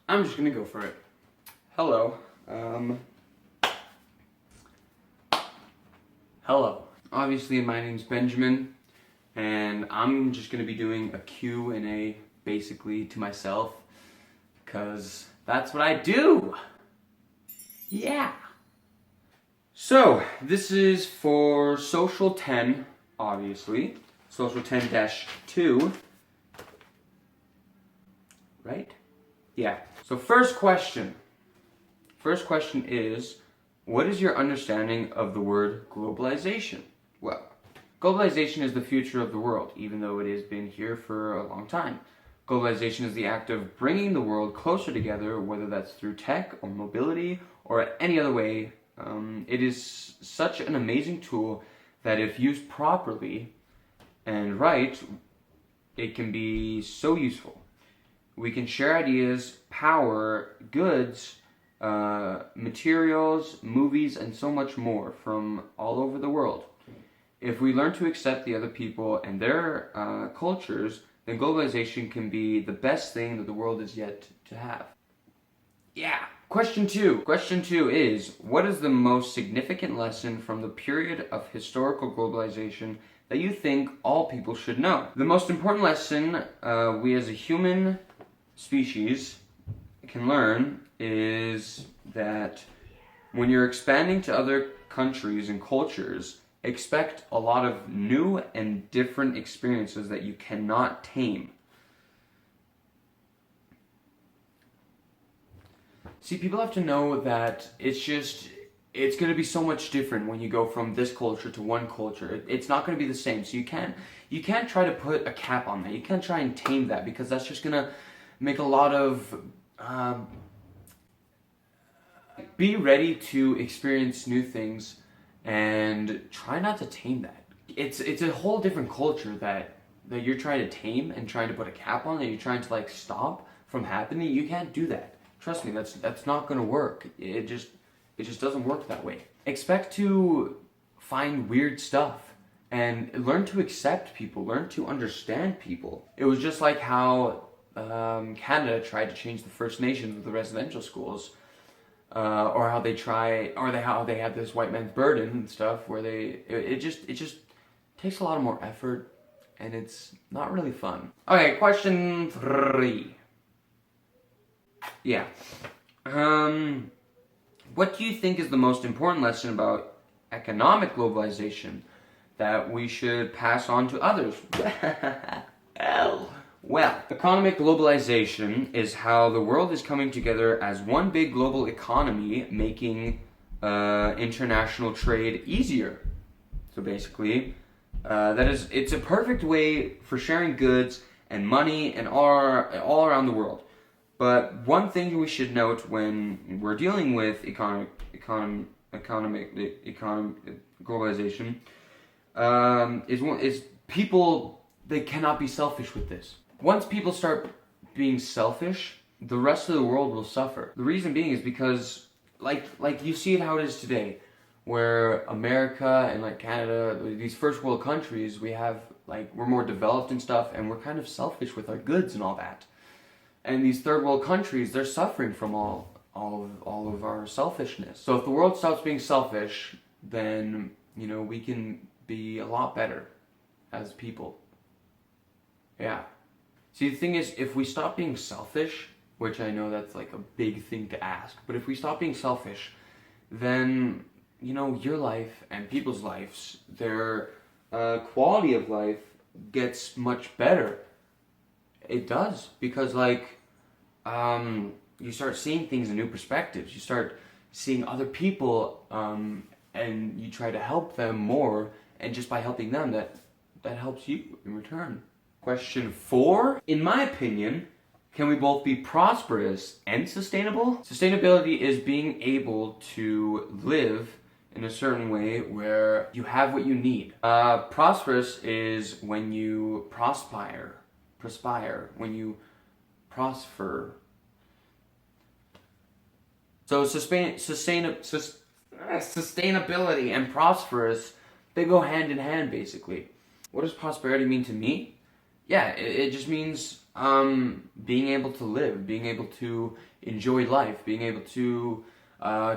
I'm just gonna go for it. Hello. Hello. Obviously, my name's Benjamin, and I'm just gonna be doing a Q&A basically to myself, because that's what I do. Yeah. So, this is for Social 10, obviously. Social 10-2. Right? Yeah. So first question. First question is, what is your understanding of the word globalization? Well, globalization is the future of the world, even though it has been here for a long time. Globalization is the act of bringing the world closer together, whether that's through tech or mobility or any other way. It is such an amazing tool that if used properly and right, it can be so useful. We can share ideas, power, goods, materials, movies, and so much more from all over the world. If we learn to accept the other people and their cultures, then globalization can be the best thing that the world is yet to have. Yeah. Question 2. Question 2 is, what is the most significant lesson from the period of historical globalization that you think all people should know? The most important lesson we as a human species can learn is that when you're expanding to other countries and cultures, expect a lot of new and different experiences that you cannot tame. See, people have to know that it's going to be so much different when you go from this culture to one culture. It's not going to be the same. So you can't try to put a cap on that. You can't try and tame that, because that's just going to make a lot of... be ready to experience new things and try not to tame that. It's a whole different culture that you're trying to tame and trying to put a cap on, that you're trying to like stop from happening. You can't do that. Trust me, that's not gonna work. It just doesn't work that way. Expect to find weird stuff and learn to accept people, learn to understand people. It was just like how Canada tried to change the First Nations with the residential schools, or how they had this white man's burden and stuff, where it just takes a lot more effort, and it's not really fun. Okay, question 3. Yeah. What do you think is the most important lesson about economic globalization that we should pass on to others? Well, economic globalization is how the world is coming together as one big global economy, making international trade easier. So basically, it's a perfect way for sharing goods and money and all around the world. But one thing we should note when we're dealing with economic globalization is people, they cannot be selfish with this. Once people start being selfish, the rest of the world will suffer. The reason being is because, like you see it how it is today, where America and like Canada, these first world countries, we're more developed and stuff, and we're kind of selfish with our goods and all that. And these third world countries, they're suffering from all of our selfishness. So if the world stops being selfish, then, we can be a lot better as people. Yeah. See, the thing is, if we stop being selfish, which I know that's like a big thing to ask, but if we stop being selfish, then, your life and people's lives, their quality of life gets much better. It does, because you start seeing things in new perspectives. You start seeing other people, and you try to help them more, and just by helping them, that helps you in return. Question 4. In my opinion, can we both be prosperous and sustainable? Sustainability is being able to live in a certain way where you have what you need. Prosperous is when you prosper, when you prosper. So sustainability and prosperous, they go hand in hand basically. What does prosperity mean to me? Yeah, it just means being able to live, being able to enjoy life, being able to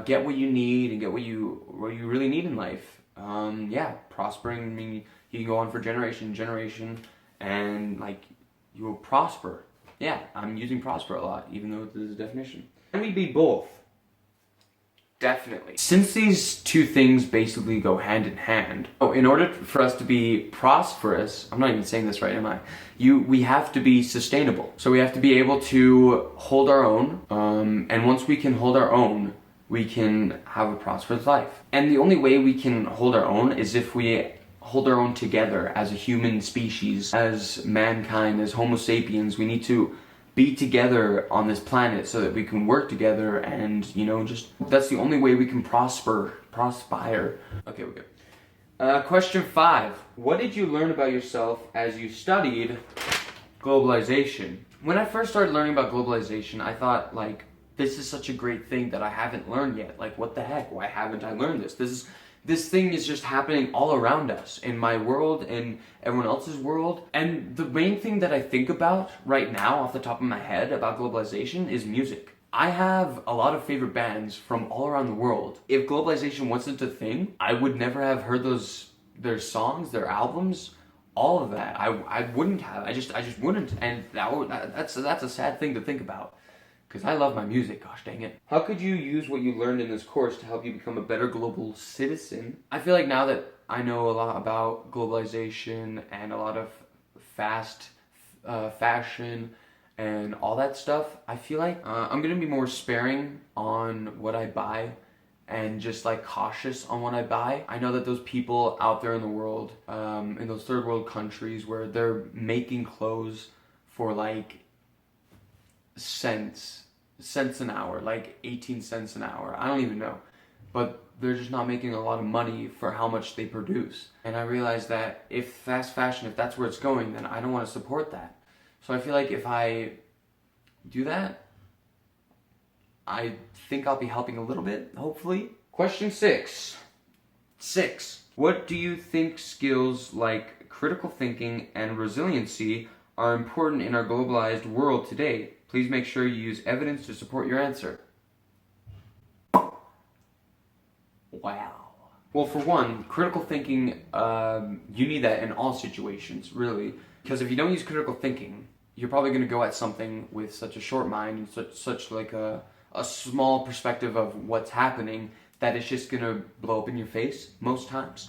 get what you need and get what you really need in life. Yeah, prospering. I mean, you can go on for generation, and like you will prosper. Yeah, I'm using prosper a lot, even though there's a definition. Can we be both? Definitely. Since these two things basically go hand in hand, in order for us to be prosperous, I'm not even saying this right, am I? We have to be sustainable. So we have to be able to hold our own, and once we can hold our own, we can have a prosperous life. And the only way we can hold our own is if we hold our own together as a human species, as mankind, as Homo sapiens. We need to be together on this planet so that we can work together, and just that's the only way we can prospire. Okay, we're good. Question 5. What did you learn about yourself as you studied globalization? When I first started learning about globalization, I thought, like, this is such a great thing that I haven't learned yet. Like, what the heck? Why haven't I learned this? This thing is just happening all around us, in my world, in everyone else's world. And the main thing that I think about right now, off the top of my head, about globalization is music. I have a lot of favorite bands from all around the world. If globalization wasn't a thing, I would never have heard their songs, their albums, all of that. I wouldn't have. I just wouldn't. And that's a sad thing to think about. Because I love my music, gosh dang it. How could you use what you learned in this course to help you become a better global citizen? I feel like now that I know a lot about globalization and a lot of fast fashion and all that stuff, I feel like I'm going to be more sparing on what I buy and just like cautious on what I buy. I know that those people out there in the world, in those third world countries where they're making clothes for like cents an hour, like 18 cents an hour. I don't even know. But they're just not making a lot of money for how much they produce. And I realized that if fast fashion, if that's where it's going, then I don't want to support that. So I feel like if I do that, I think I'll be helping a little bit, hopefully. Question 6. What do you think skills like critical thinking and resiliency are important in our globalized world today? Please make sure you use evidence to support your answer. Wow. Well, for one, critical thinking, you need that in all situations, really. Because if you don't use critical thinking, you're probably going to go at something with such a short mind and such like a small perspective of what's happening that it's just going to blow up in your face most times.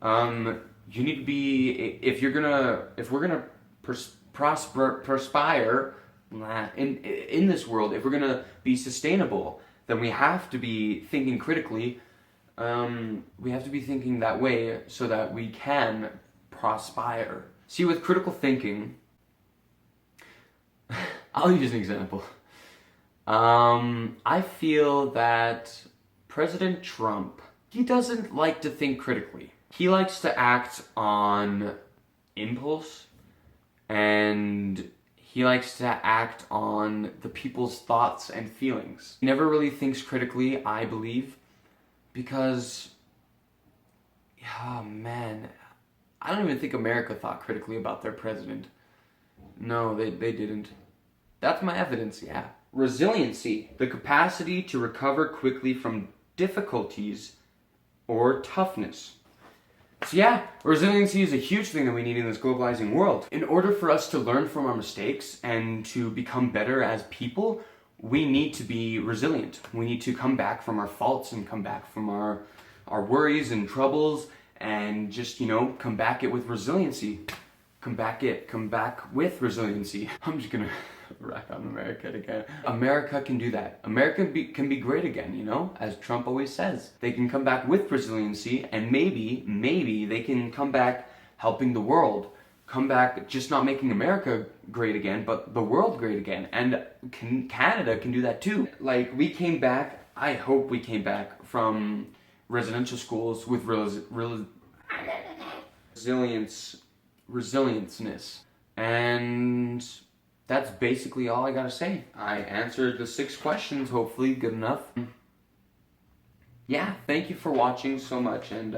You need to be, if we're gonna perspire in this world, if we're gonna be sustainable, then we have to be thinking critically. We have to be thinking that way so that we can prospire. See, with critical thinking, I'll use an example. I feel that President Trump, he doesn't like to think critically. He likes to act on impulse, and he likes to act on the people's thoughts and feelings. He never really thinks critically, I believe, because, oh man, I don't even think America thought critically about their president. No, they didn't. That's my evidence, yeah. Resiliency, the capacity to recover quickly from difficulties or toughness. So yeah, resiliency is a huge thing that we need in this globalizing world. In order for us to learn from our mistakes and to become better as people, we need to be resilient. We need to come back from our faults and come back from our worries and troubles and just, come back it with resiliency. Come back with resiliency. I'm just gonna rack on America again. America can do that. America can be great again, as Trump always says. They can come back with resiliency, and maybe they can come back helping the world. Come back just not making America great again, but the world great again. And Canada can do that too. Like, we came back, I hope we came back from residential schools with resilienceness. And that's basically all I gotta say. I answered the 6 questions, hopefully good enough. Yeah, thank you for watching so much, and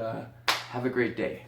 have a great day.